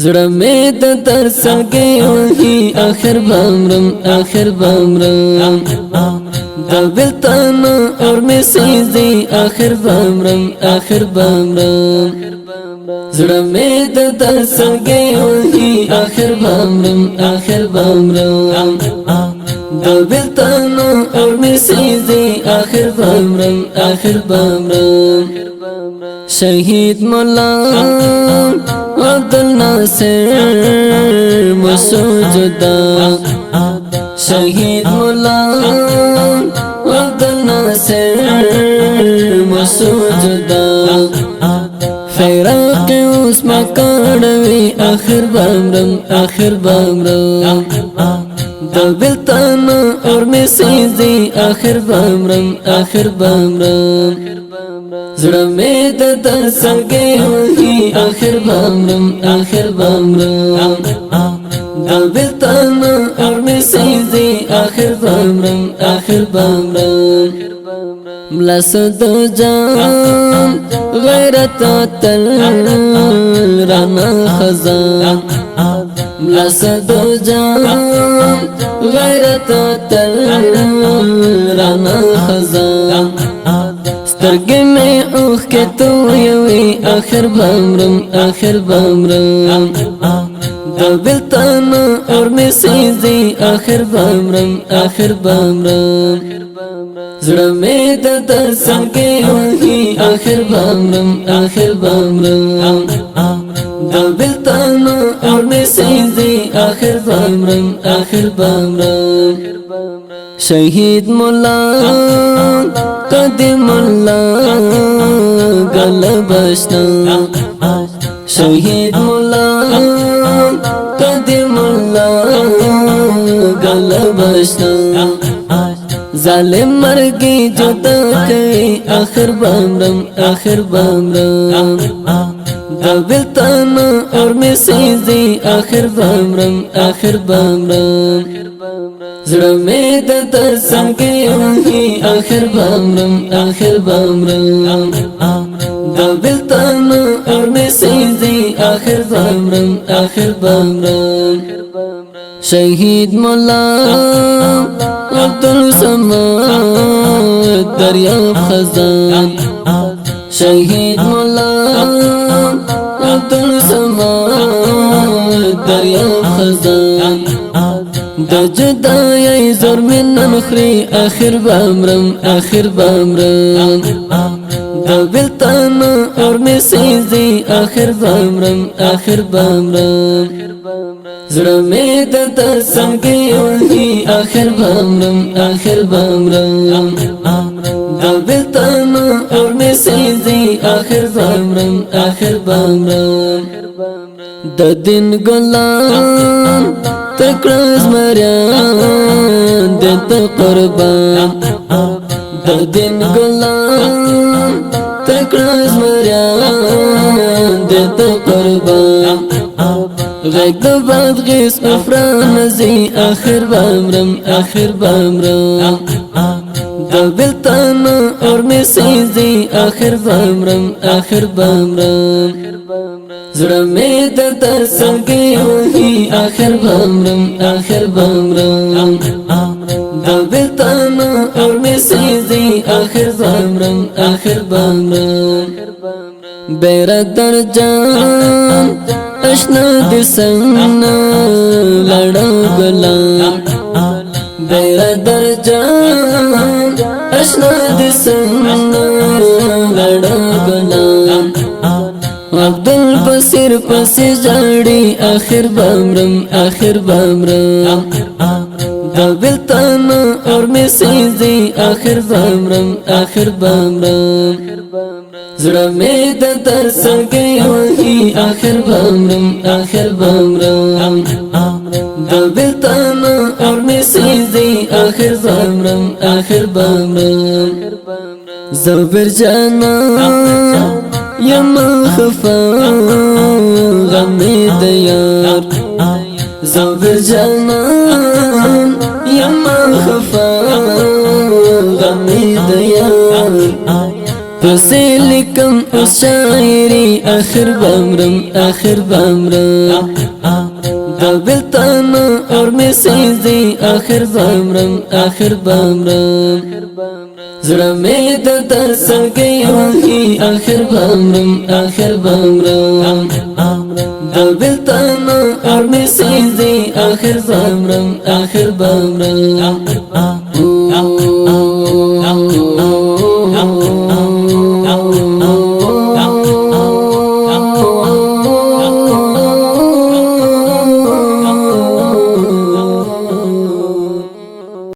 زړه مې د درد سلګۍ وهي آخر بامرم آخر بامرم د بلتان اور مې سيزي آخر بامرم آخر بامرم زړه مې د درد سلګۍ وهي آخر بامرم آخر بامرم د بلتان اور مې سيزي آخر بامرم آخر بامرم شهید مولا عبد الناصر مسجدا شهید مولا عبد الناصر مسجدا فراق اوس مکړوي آخر بامرم آخر بامرم د بلتان اور مې سيزي آخر بامرم آخر بامرم زړه مې د درد سلګۍ وهي آخر بامرم آخر بامرم د بلتان اور مې سيزي آخر بامرم آخر بامرم ملا صد جان غیرت تل رانا خزان ملا صد جان غیرت تل رانا خزان سترګې مې اوښ کې تویوي آخر بامرم آخر بامرم د بلتان اور مې سيزي آخر بامرم آخر بامرم زړه مې د درد سلګۍ وهي آخر بامرم آخر بامرم د بلتان اور مې سيزي آخر بامرم آخر بامرم شهید مولا قدم الله غلبشنا شهید مولا قدم الله غلبشنا ظالم مرگی جدا کئی آخر بامرم آخر بامرم د بلتان اور مې سيزي آخر بامرم آخر بامرم زړه مې د درد سلګۍ وهي آخر بامرم آخر بامرم د بلتان اور مې سيزي آخر بامرم آخر بامرم شهید مولا عبدالصمد دریاب خزان شهید مولا عبدالصمد دریاب خزان د جدای زور من نخري آخر بامرم آخر بامرم د بلتان اور مې سيزي آخر بامرم آخر بامرم زړه مې د درد سلګۍ وهي آخر بامرم آخر بامرم د بلتان اور مې سيزي آخر بامرم آخر بامرم د دین ګلان تکړه زمریان د قربان د دین ګلان تکړه زمریان د قربان غږ د بادغیس افران زی آخر بامرم آخر بامرم د بلتان اور مې سيزي آخر بامرم آخر بامرم زړه مې د درد سلګۍ وهي آخر بامرم آخر بامرم د بلتان اور مې سيزي آخر بامرم آخر بامرم بیرادر جان اشنا د سننا لړا ګلان بیرادر جان اشنا د سننا لړا ګلان عبدالبصیر پس جاړي آخر بامرم آخر بامرم د بلتان اور مې سيزي آخر بامرم آخر بامرم زړه مې د درد سلګۍ وهي آخر بامرم آخر بامرم د بلتان اور مې سيزي آخر بامرم آخر بامرم زبر جانا یم خفا غم د یار زبر جانا یم خفا غم د یار پسې لیکم اوس شاعري آخر بامرم آخر بامرم دا بلتان اور میں سیزی آخر بامرم آخر بامرم زړه مې د در سلګۍ وهي آخر بامرم آخر بامرم دا بلتان اور میں سیزی آخر بامرم آخر بامرم